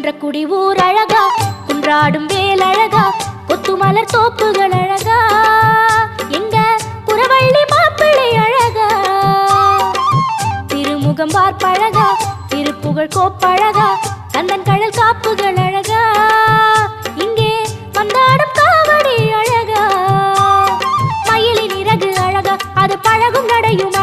குன்றக்குடி ஊர் அழகா, குன்றாடும் வேல் அழகா, கொத்துமலர் தோப்புகள் அழகா, எங்க புறவள்ளி மாப்பிள்ளை அழகா, திருமுகம் பார்ப்பழகா, திருப்புகழ் கோப்பழகா, கந்தன் கடல் காப்புகள் அழகா, இங்கே வந்தாடும் காவடி அழகா, மயிலின் இறகு அழகா, அது பழகும் நடையும்